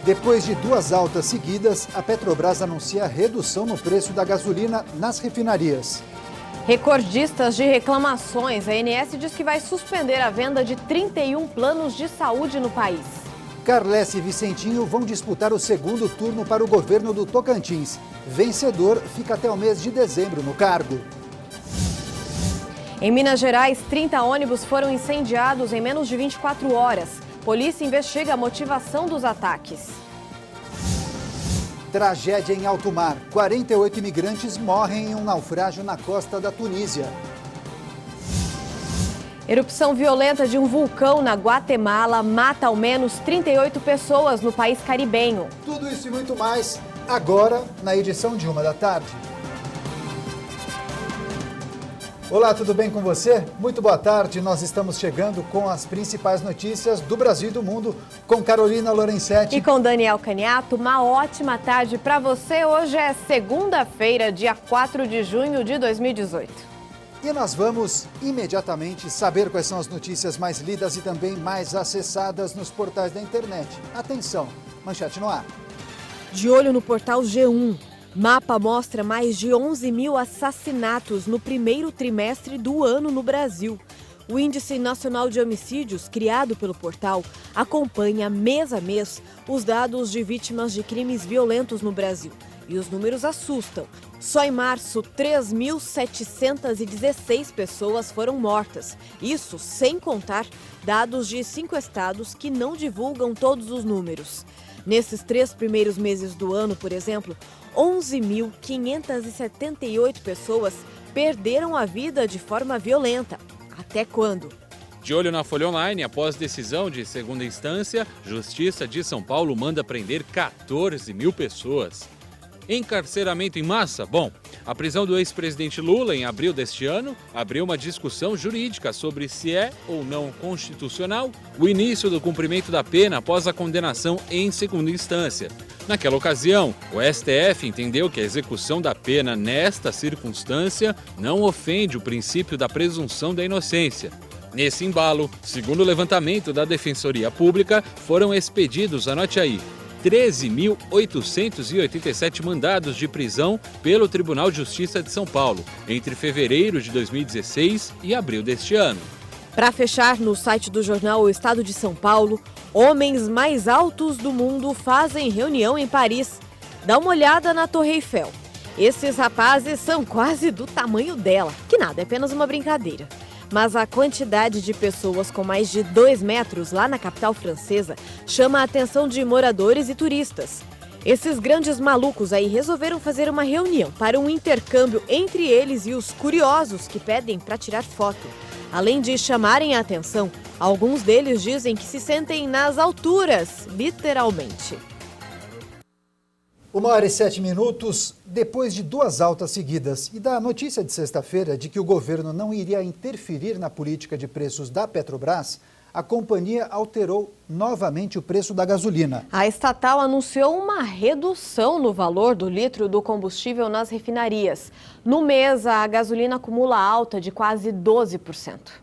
Depois de 2 altas seguidas, a Petrobras anuncia redução no preço da gasolina nas refinarias. Recordistas de reclamações, a ANS diz que vai suspender a venda de 31 planos de saúde no país. Carles e Vicentinho vão disputar o segundo turno para o governo do Tocantins. Vencedor fica até o mês de dezembro no cargo. Em Minas Gerais, 30 ônibus foram incendiados em menos de 24 horas. Polícia investiga a motivação dos ataques. Tragédia em alto mar. 48 imigrantes morrem em um naufrágio na costa da Tunísia. Erupção violenta de um vulcão na Guatemala mata ao menos 38 pessoas no país caribenho. Tudo isso e muito mais agora na edição de 1 da tarde. Olá, tudo bem com você? Muito boa tarde. Nós estamos chegando com as principais notícias do Brasil e do mundo com Carolina Lorenzetti e com Daniel Caniato. Uma ótima tarde para você. Hoje é segunda-feira, dia 4 de junho de 2018. E nós vamos imediatamente saber quais são as notícias mais lidas e também mais acessadas nos portais da internet. Atenção, manchete no ar. De olho no portal G1. Mapa mostra mais de 11 mil assassinatos no primeiro trimestre do ano no Brasil. O Índice Nacional de Homicídios, criado pelo portal, acompanha mês a mês os dados de vítimas de crimes violentos no Brasil. E os números assustam. Só em março, 3.716 pessoas foram mortas. Isso sem contar dados de 5 estados que não divulgam todos os números. Nesses 3 primeiros meses do ano, por exemplo, 11.578 pessoas perderam a vida de forma violenta. Até quando? De olho na Folha Online, após decisão de segunda instância, Justiça de São Paulo manda prender 14 mil pessoas. Encarceramento em massa? Bom, a prisão do ex-presidente Lula em abril deste ano abriu uma discussão jurídica sobre se é ou não constitucional o início do cumprimento da pena após a condenação em segunda instância. Naquela ocasião, o STF entendeu que a execução da pena nesta circunstância não ofende o princípio da presunção da inocência. Nesse embalo, segundo o levantamento da Defensoria Pública, foram expedidos, anote aí, 13.887 mandados de prisão pelo Tribunal de Justiça de São Paulo, entre fevereiro de 2016 e abril deste ano. Para fechar, no site do jornal O Estado de São Paulo, homens mais altos do mundo fazem reunião em Paris. Dá uma olhada na Torre Eiffel. Esses rapazes são quase do tamanho dela, que nada, é apenas uma brincadeira. Mas a quantidade de pessoas com mais de 2 metros lá na capital francesa chama a atenção de moradores e turistas. Esses grandes malucos aí resolveram fazer uma reunião para um intercâmbio entre eles e os curiosos que pedem para tirar foto. Além de chamarem a atenção, alguns deles dizem que se sentem nas alturas, literalmente. 1h07, depois de 2 altas seguidas e da notícia de sexta-feira de que o governo não iria interferir na política de preços da Petrobras, a companhia alterou novamente o preço da gasolina. A estatal anunciou uma redução no valor do litro do combustível nas refinarias. No mês, a gasolina acumula alta de quase 12%.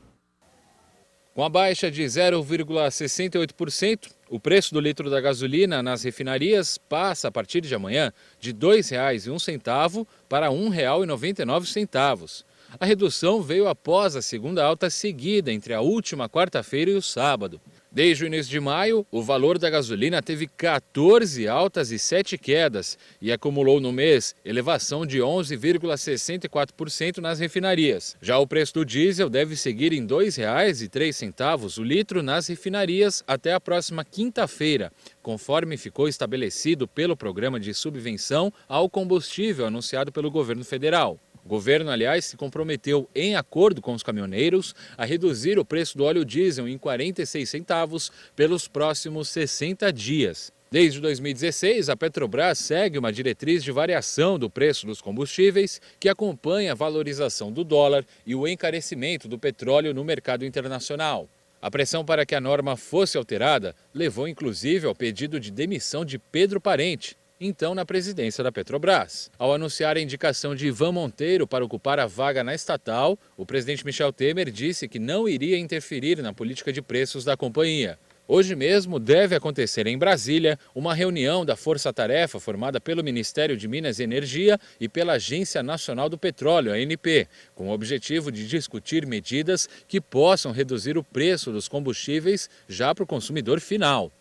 Com a baixa de 0,68%, o preço do litro da gasolina nas refinarias passa, a partir de amanhã, de R$ 2,01 para R$ 1,99. A redução veio após a segunda alta seguida entre a última quarta-feira e o sábado. Desde o início de maio, o valor da gasolina teve 14 altas e 7 quedas e acumulou no mês elevação de 11,64% nas refinarias. Já o preço do diesel deve seguir em R$ 2,03 o litro nas refinarias até a próxima quinta-feira, conforme ficou estabelecido pelo programa de subvenção ao combustível anunciado pelo governo federal. O governo, aliás, se comprometeu, em acordo com os caminhoneiros, a reduzir o preço do óleo diesel em 46 centavos pelos próximos 60 dias. Desde 2016, a Petrobras segue uma diretriz de variação do preço dos combustíveis que acompanha a valorização do dólar e o encarecimento do petróleo no mercado internacional. A pressão para que a norma fosse alterada levou inclusive ao pedido de demissão de Pedro Parente, então na presidência da Petrobras. Ao anunciar a indicação de Ivan Monteiro para ocupar a vaga na estatal, o presidente Michel Temer disse que não iria interferir na política de preços da companhia. Hoje mesmo deve acontecer em Brasília uma reunião da Força Tarefa formada pelo Ministério de Minas e Energia e pela Agência Nacional do Petróleo, ANP, com o objetivo de discutir medidas que possam reduzir o preço dos combustíveis já para o consumidor final.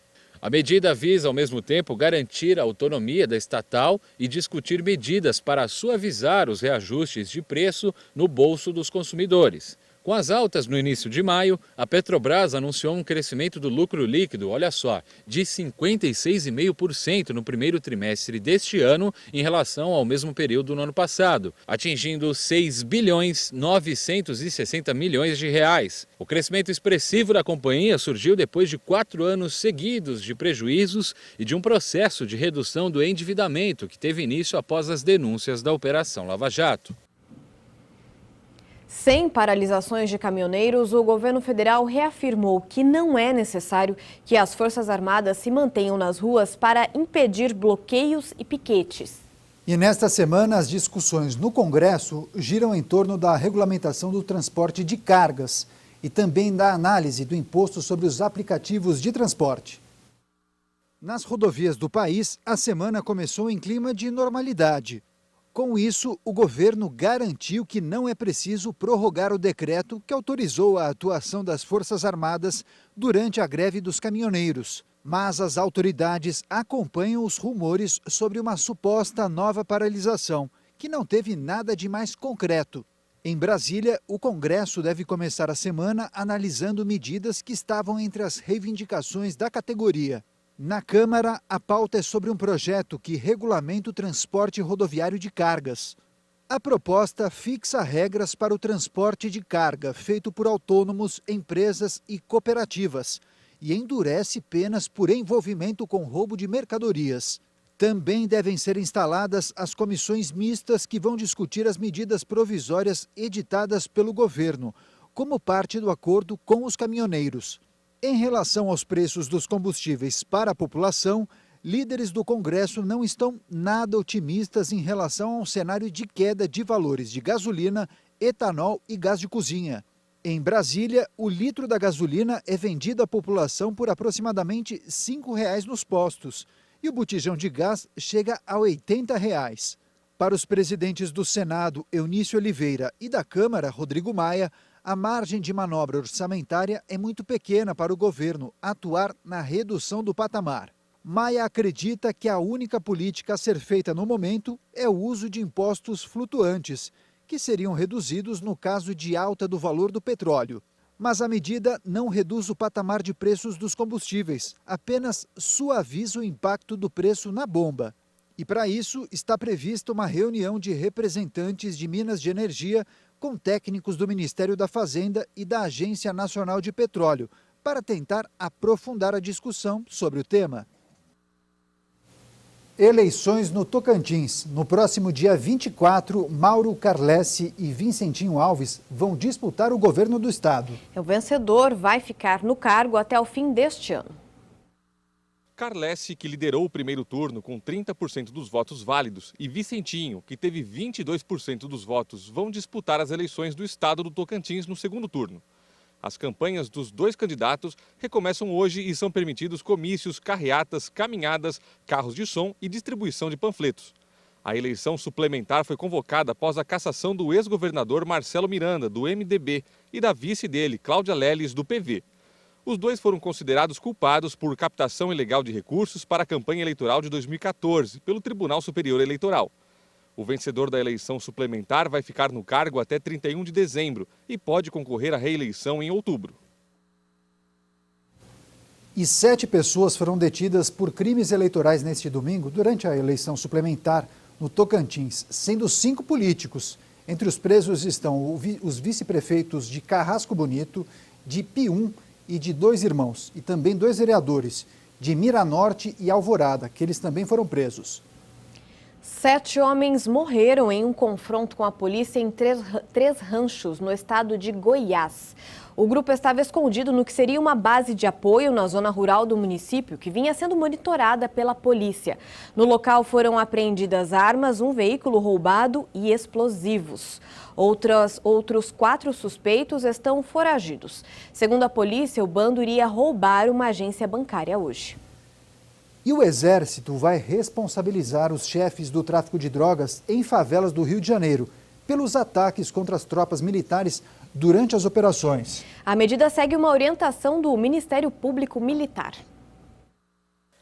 A medida visa, ao mesmo tempo, garantir a autonomia da estatal e discutir medidas para suavizar os reajustes de preço no bolso dos consumidores. Com as altas no início de maio, a Petrobras anunciou um crescimento do lucro líquido, olha só, de 56,5% no primeiro trimestre deste ano em relação ao mesmo período no ano passado, atingindo 6,960 bilhões de reais. O crescimento expressivo da companhia surgiu depois de 4 anos seguidos de prejuízos e de um processo de redução do endividamento que teve início após as denúncias da Operação Lava Jato. Sem paralisações de caminhoneiros, o governo federal reafirmou que não é necessário que as Forças Armadas se mantenham nas ruas para impedir bloqueios e piquetes. E nesta semana, as discussões no Congresso giram em torno da regulamentação do transporte de cargas e também da análise do imposto sobre os aplicativos de transporte. Nas rodovias do país, a semana começou em clima de normalidade. Com isso, o governo garantiu que não é preciso prorrogar o decreto que autorizou a atuação das Forças Armadas durante a greve dos caminhoneiros. Mas as autoridades acompanham os rumores sobre uma suposta nova paralisação, que não teve nada de mais concreto. Em Brasília, o Congresso deve começar a semana analisando medidas que estavam entre as reivindicações da categoria. Na Câmara, a pauta é sobre um projeto que regulamenta o transporte rodoviário de cargas. A proposta fixa regras para o transporte de carga feito por autônomos, empresas e cooperativas e endurece penas por envolvimento com roubo de mercadorias. Também devem ser instaladas as comissões mistas que vão discutir as medidas provisórias editadas pelo governo, como parte do acordo com os caminhoneiros. Em relação aos preços dos combustíveis para a população, líderes do Congresso não estão nada otimistas em relação a um cenário de queda de valores de gasolina, etanol e gás de cozinha. Em Brasília, o litro da gasolina é vendido à população por aproximadamente R$ 5,00 nos postos e o botijão de gás chega a R$ 80,00. Para os presidentes do Senado, Eunício Oliveira, e da Câmara, Rodrigo Maia, a margem de manobra orçamentária é muito pequena para o governo atuar na redução do patamar. Maia acredita que a única política a ser feita no momento é o uso de impostos flutuantes, que seriam reduzidos no caso de alta do valor do petróleo. Mas a medida não reduz o patamar de preços dos combustíveis, apenas suaviza o impacto do preço na bomba. E para isso está prevista uma reunião de representantes de Minas de Energia com técnicos do Ministério da Fazenda e da Agência Nacional de Petróleo, para tentar aprofundar a discussão sobre o tema. Eleições no Tocantins. No próximo dia 24, Mauro Carlessi e Vincentinho Alves vão disputar o governo do estado. O vencedor vai ficar no cargo até o fim deste ano. Carlessi, que liderou o primeiro turno com 30% dos votos válidos, e Vicentinho, que teve 22% dos votos, vão disputar as eleições do estado do Tocantins no segundo turno. As campanhas dos dois candidatos recomeçam hoje e são permitidos comícios, carreatas, caminhadas, carros de som e distribuição de panfletos. A eleição suplementar foi convocada após a cassação do ex-governador Marcelo Miranda, do MDB, e da vice dele, Cláudia Leles, do PV. Os dois foram considerados culpados por captação ilegal de recursos para a campanha eleitoral de 2014, pelo Tribunal Superior Eleitoral. O vencedor da eleição suplementar vai ficar no cargo até 31 de dezembro e pode concorrer à reeleição em outubro. E 7 pessoas foram detidas por crimes eleitorais neste domingo durante a eleição suplementar no Tocantins, sendo 5 políticos. Entre os presos estão os vice-prefeitos de Carrasco Bonito, de Pium e de Dois Irmãos, e também 2 vereadores, de Miranorte e Alvorada, que eles também foram presos. 7 homens morreram em um confronto com a polícia em três ranchos no estado de Goiás. O grupo estava escondido no que seria uma base de apoio na zona rural do município, que vinha sendo monitorada pela polícia. No local foram apreendidas armas, um veículo roubado e explosivos. Outros 4 suspeitos estão foragidos. Segundo a polícia, o bando iria roubar uma agência bancária hoje. E o Exército vai responsabilizar os chefes do tráfico de drogas em favelas do Rio de Janeiro pelos ataques contra as tropas militares durante as operações. A medida segue uma orientação do Ministério Público Militar.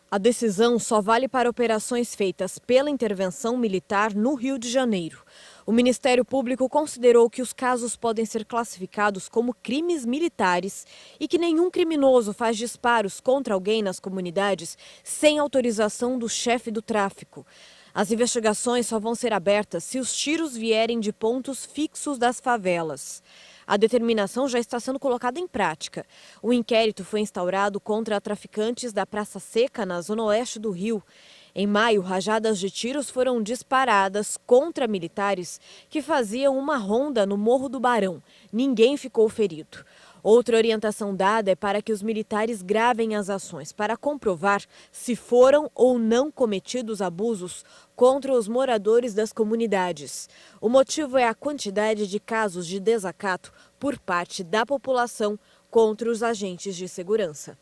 A decisão só vale para operações feitas pela intervenção militar no Rio de Janeiro. O Ministério Público considerou que os casos podem ser classificados como crimes militares e que nenhum criminoso faz disparos contra alguém nas comunidades sem autorização do chefe do tráfico. As investigações só vão ser abertas se os tiros vierem de pontos fixos das favelas. A determinação já está sendo colocada em prática. O inquérito foi instaurado contra traficantes da Praça Seca, na zona oeste do Rio. Em maio, rajadas de tiros foram disparadas contra militares que faziam uma ronda no Morro do Barão. Ninguém ficou ferido. Outra orientação dada é para que os militares gravem as ações para comprovar se foram ou não cometidos abusos contra os moradores das comunidades. O motivo é a quantidade de casos de desacato por parte da população contra os agentes de segurança.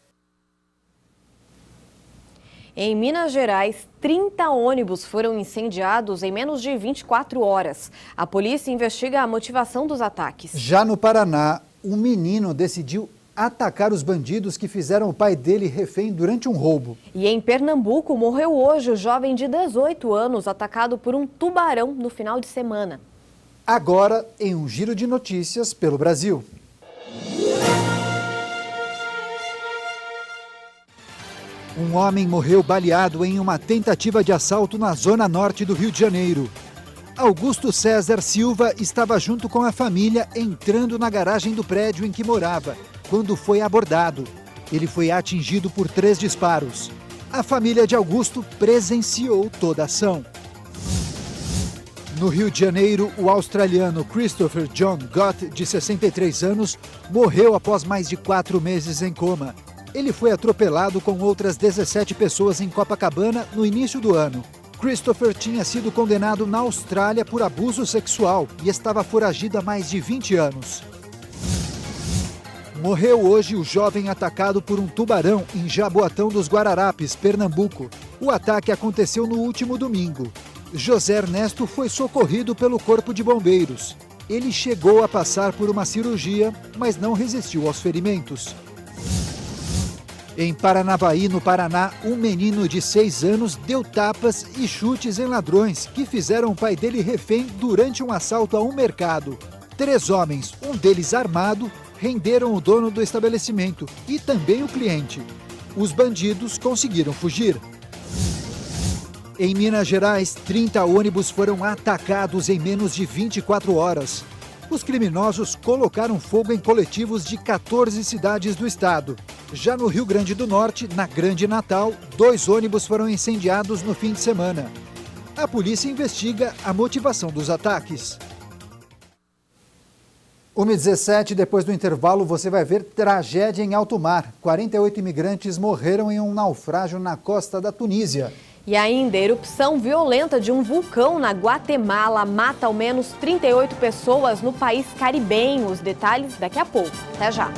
Em Minas Gerais, 30 ônibus foram incendiados em menos de 24 horas. A polícia investiga a motivação dos ataques. Já no Paraná, um menino decidiu atacar os bandidos que fizeram o pai dele refém durante um roubo. E em Pernambuco, morreu hoje o jovem de 18 anos atacado por um tubarão no final de semana. Agora, em um giro de notícias pelo Brasil. Um homem morreu baleado em uma tentativa de assalto na zona norte do Rio de Janeiro. Augusto César Silva estava junto com a família entrando na garagem do prédio em que morava, quando foi abordado. Ele foi atingido por 3 disparos. A família de Augusto presenciou toda a ação. No Rio de Janeiro, o australiano Christopher John Gott, de 63 anos, morreu após mais de 4 meses em coma. Ele foi atropelado com outras 17 pessoas em Copacabana no início do ano. Christopher tinha sido condenado na Austrália por abuso sexual e estava foragido há mais de 20 anos. Morreu hoje o jovem atacado por um tubarão em Jaboatão dos Guararapes, Pernambuco. O ataque aconteceu no último domingo. José Ernesto foi socorrido pelo Corpo de Bombeiros. Ele chegou a passar por uma cirurgia, mas não resistiu aos ferimentos. Em Paranavaí, no Paraná, um menino de 6 anos deu tapas e chutes em ladrões que fizeram o pai dele refém durante um assalto a um mercado. 3 homens, um deles armado, renderam o dono do estabelecimento e também o cliente. Os bandidos conseguiram fugir. Em Minas Gerais, 30 ônibus foram atacados em menos de 24 horas. Os criminosos colocaram fogo em coletivos de 14 cidades do estado. Já no Rio Grande do Norte, na Grande Natal, 2 ônibus foram incendiados no fim de semana. A polícia investiga a motivação dos ataques. 1h17, depois do intervalo, você vai ver tragédia em alto mar. 48 imigrantes morreram em um naufrágio na costa da Tunísia. E ainda, a erupção violenta de um vulcão na Guatemala mata ao menos 38 pessoas no país caribenho. Os detalhes daqui a pouco. Até já.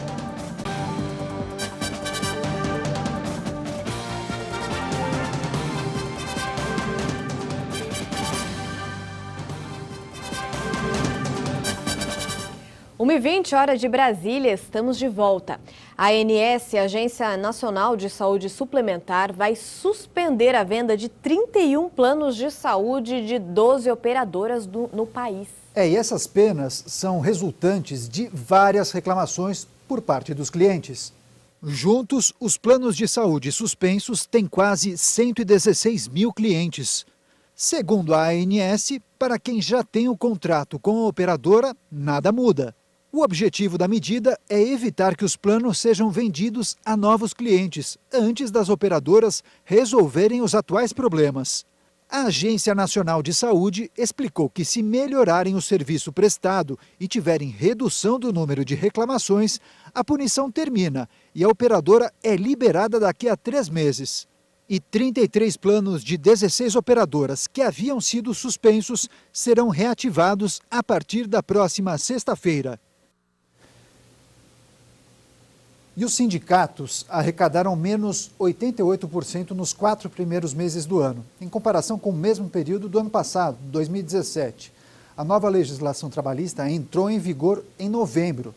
Uma e 20 horas de Brasília, estamos de volta. A ANS, Agência Nacional de Saúde Suplementar, vai suspender a venda de 31 planos de saúde de 12 operadoras no país. E essas penas são resultantes de várias reclamações por parte dos clientes. Juntos, os planos de saúde suspensos têm quase 116 mil clientes. Segundo a ANS, para quem já tem o contrato com a operadora, nada muda. O objetivo da medida é evitar que os planos sejam vendidos a novos clientes, antes das operadoras resolverem os atuais problemas. A Agência Nacional de Saúde explicou que se melhorarem o serviço prestado e tiverem redução do número de reclamações, a punição termina e a operadora é liberada daqui a 3 meses. E 33 planos de 16 operadoras que haviam sido suspensos serão reativados a partir da próxima sexta-feira. E os sindicatos arrecadaram menos 88% nos 4 primeiros meses do ano, em comparação com o mesmo período do ano passado, 2017. A nova legislação trabalhista entrou em vigor em novembro.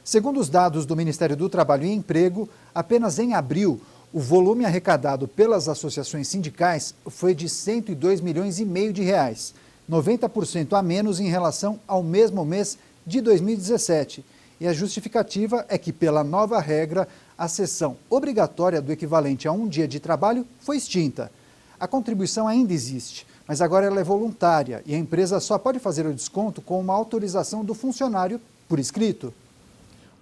Segundo os dados do Ministério do Trabalho e Emprego, apenas em abril, o volume arrecadado pelas associações sindicais foi de 102 milhões e meio de reais, 90% a menos em relação ao mesmo mês de 2017. E a justificativa é que, pela nova regra, a cessão obrigatória do equivalente a um dia de trabalho foi extinta. A contribuição ainda existe, mas agora ela é voluntária e a empresa só pode fazer o desconto com uma autorização do funcionário por escrito.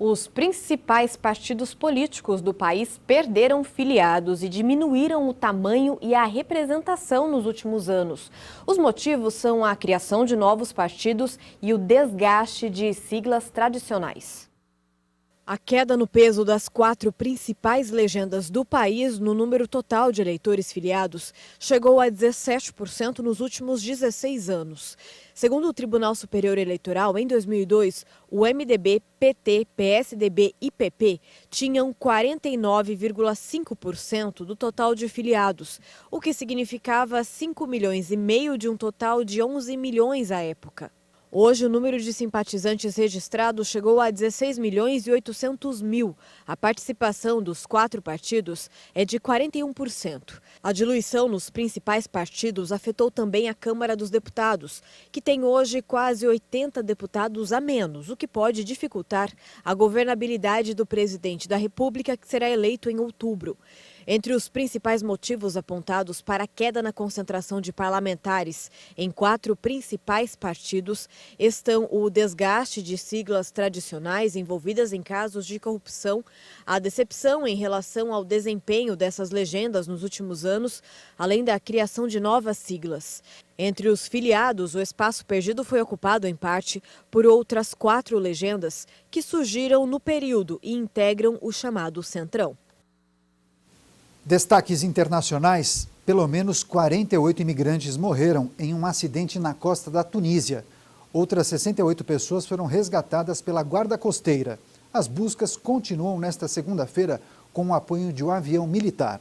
Os principais partidos políticos do país perderam filiados e diminuíram o tamanho e a representação nos últimos anos. Os motivos são a criação de novos partidos e o desgaste de siglas tradicionais. A queda no peso das 4 principais legendas do país no número total de eleitores filiados chegou a 17% nos últimos 16 anos. Segundo o Tribunal Superior Eleitoral, em 2002, o MDB, PT, PSDB e PP tinham 49,5% do total de filiados, o que significava 5 milhões e meio de um total de 11 milhões à época. Hoje, o número de simpatizantes registrados chegou a 16 milhões e 800 mil. A participação dos 4 partidos é de 41%. A diluição nos principais partidos afetou também a Câmara dos Deputados, que tem hoje quase 80 deputados a menos, o que pode dificultar a governabilidade do presidente da República, que será eleito em outubro. Entre os principais motivos apontados para a queda na concentração de parlamentares em 4 principais partidos estão o desgaste de siglas tradicionais envolvidas em casos de corrupção, a decepção em relação ao desempenho dessas legendas nos últimos anos, além da criação de novas siglas. Entre os filiados, o espaço perdido foi ocupado, em parte, por outras 4 legendas que surgiram no período e integram o chamado Centrão. Destaques internacionais: pelo menos 48 imigrantes morreram em um acidente na costa da Tunísia. Outras 68 pessoas foram resgatadas pela Guarda Costeira. As buscas continuam nesta segunda-feira com o apoio de um avião militar.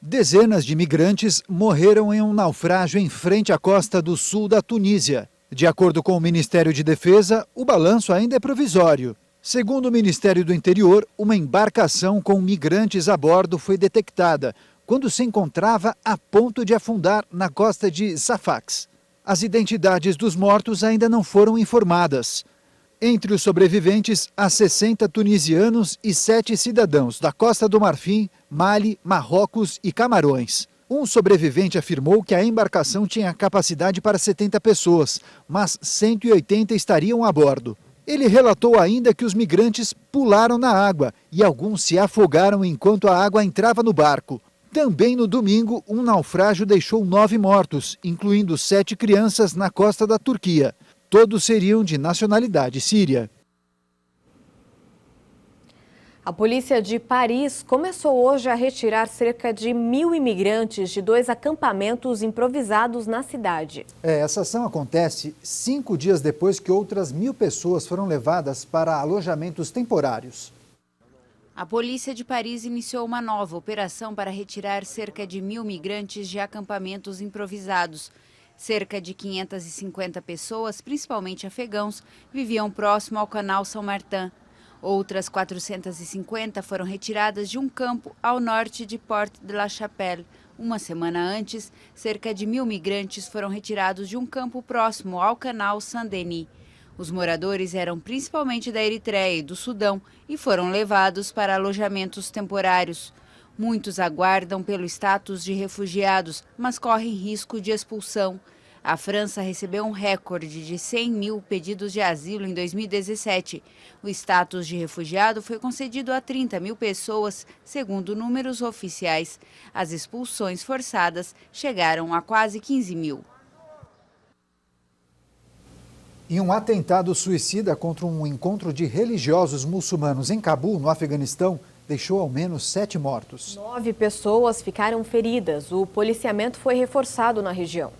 Dezenas de imigrantes morreram em um naufrágio em frente à costa do sul da Tunísia. De acordo com o Ministério de Defesa, o balanço ainda é provisório. Segundo o Ministério do Interior, uma embarcação com migrantes a bordo foi detectada quando se encontrava a ponto de afundar na costa de Safax. As identidades dos mortos ainda não foram informadas. Entre os sobreviventes, há 60 tunisianos e 7 cidadãos da Costa do Marfim, Mali, Marrocos e Camarões. Um sobrevivente afirmou que a embarcação tinha capacidade para 70 pessoas, mas 180 estariam a bordo. Ele relatou ainda que os migrantes pularam na água e alguns se afogaram enquanto a água entrava no barco. Também no domingo, um naufrágio deixou 9 mortos, incluindo 7 crianças na costa da Turquia. Todos seriam de nacionalidade síria. A polícia de Paris começou hoje a retirar cerca de 1.000 imigrantes de 2 acampamentos improvisados na cidade. Essa ação acontece 5 dias depois que outras 1.000 pessoas foram levadas para alojamentos temporários. A polícia de Paris iniciou uma nova operação para retirar cerca de 1.000 migrantes de acampamentos improvisados. Cerca de 550 pessoas, principalmente afegãos, viviam próximo ao canal São Martin. Outras 450 foram retiradas de um campo ao norte de Porte de la Chapelle. Uma semana antes, cerca de 1.000 migrantes foram retirados de um campo próximo ao canal Saint-Denis. Os moradores eram principalmente da Eritreia e do Sudão e foram levados para alojamentos temporários. Muitos aguardam pelo status de refugiados, mas correm risco de expulsão. A França recebeu um recorde de 100 mil pedidos de asilo em 2017. O status de refugiado foi concedido a 30 mil pessoas, segundo números oficiais. As expulsões forçadas chegaram a quase 15 mil. E um atentado suicida contra um encontro de religiosos muçulmanos em Cabul, no Afeganistão, deixou ao menos 7 mortos. 9 pessoas ficaram feridas. O policiamento foi reforçado na região.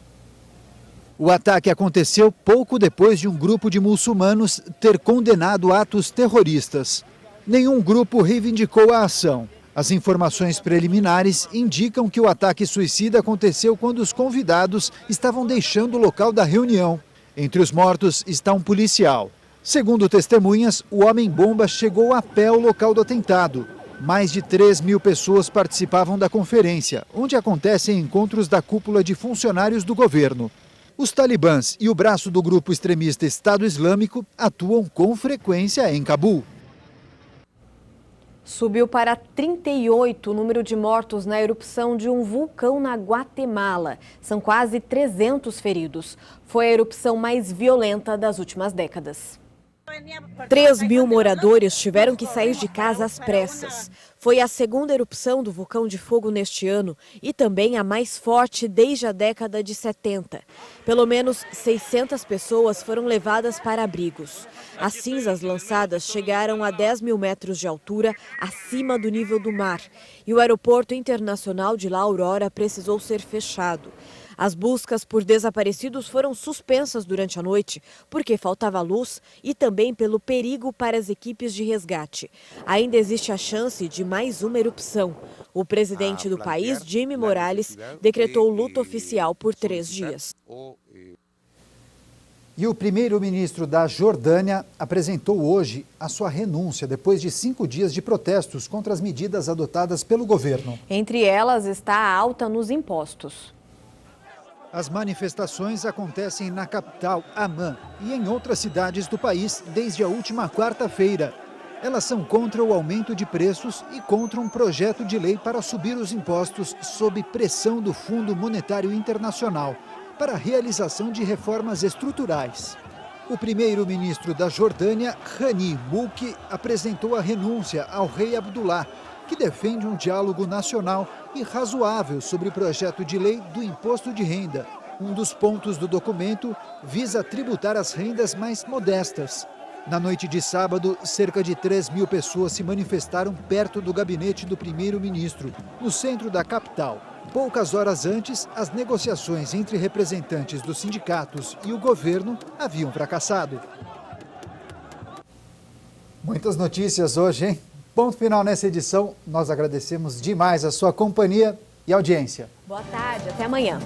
O ataque aconteceu pouco depois de um grupo de muçulmanos ter condenado atos terroristas. Nenhum grupo reivindicou a ação. As informações preliminares indicam que o ataque suicida aconteceu quando os convidados estavam deixando o local da reunião. Entre os mortos está um policial. Segundo testemunhas, o homem-bomba chegou a pé ao local do atentado. Mais de 3 mil pessoas participavam da conferência, onde acontecem encontros da cúpula de funcionários do governo. Os talibãs e o braço do grupo extremista Estado Islâmico atuam com frequência em Cabul. Subiu para 38 o número de mortos na erupção de um vulcão na Guatemala. São quase 300 feridos. Foi a erupção mais violenta das últimas décadas. 3 mil moradores tiveram que sair de casa às pressas. Foi a segunda erupção do vulcão de fogo neste ano e também a mais forte desde a década de 70. Pelo menos 600 pessoas foram levadas para abrigos. As cinzas lançadas chegaram a 10 mil metros de altura, acima do nível do mar. E o aeroporto internacional de La Aurora precisou ser fechado. As buscas por desaparecidos foram suspensas durante a noite, porque faltava luz e também pelo perigo para as equipes de resgate. Ainda existe a chance de mais uma erupção. O presidente do país, Jimmy Morales, decretou luto oficial por 3 dias. E o primeiro-ministro da Jordânia apresentou hoje a sua renúncia depois de 5 dias de protestos contra as medidas adotadas pelo governo. Entre elas está a alta nos impostos. As manifestações acontecem na capital, Amman, e em outras cidades do país desde a última quarta-feira. Elas são contra o aumento de preços e contra um projeto de lei para subir os impostos sob pressão do Fundo Monetário Internacional para a realização de reformas estruturais. O primeiro-ministro da Jordânia, Hani Mulki, apresentou a renúncia ao rei Abdullah, que defende um diálogo nacional e razoável sobre o projeto de lei do imposto de renda. Um dos pontos do documento visa tributar as rendas mais modestas. Na noite de sábado, cerca de 3 mil pessoas se manifestaram perto do gabinete do primeiro-ministro, no centro da capital. Poucas horas antes, as negociações entre representantes dos sindicatos e o governo haviam fracassado. Muitas notícias hoje, hein? Ponto final nessa edição. Nós agradecemos demais a sua companhia e audiência. Boa tarde, até amanhã.